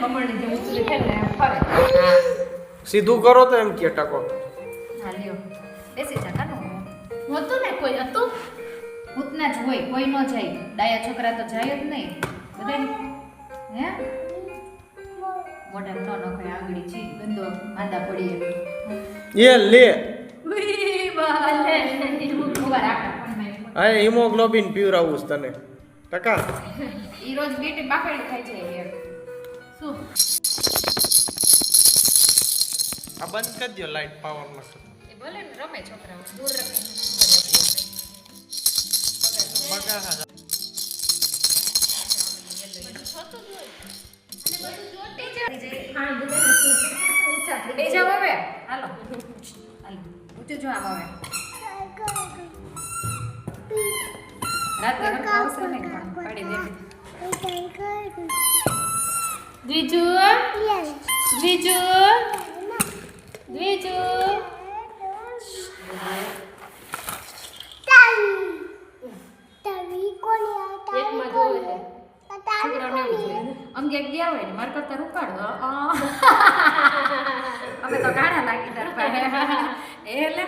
કમળની જેમ ઉતરી છે ને ફરે. સીધું કરો તો એમ કે ટકો. હા લ્યો બેસી જા કાનો હોતું ને કોઈ હતું ભૂતના જ હોય કોઈ ન જાય ડાયા છોકરા તો જાય જ નહીં બધા હે મોઢા ન નખાય આંગળી છી ગંદો માંદા પડી એ લે ઉઈ બાલે ઉભા રાખા આ હિમોગ્લોબિન પીવરાવું છે તને ટકા ઈ રોજ બેટી બાકડી ખાઈ જાય યાર શું આ બંધ કરી દો લાઈટ પાવર માં એ ભલે ને રમે છોકરાઓ દૂર રમે બગા હા બે જાવ હવે હાલો ઊંચું જો આમ હવે રાતે રમવા આવશે ને પણ પાડી દે દ્વિજુ દ્વિજુ દ્વિજુ આમ ગયા ગયા હોય ને મારે કરતા રૂપાડો અમે તો ગાડા લાગી તાર પાસે એટલે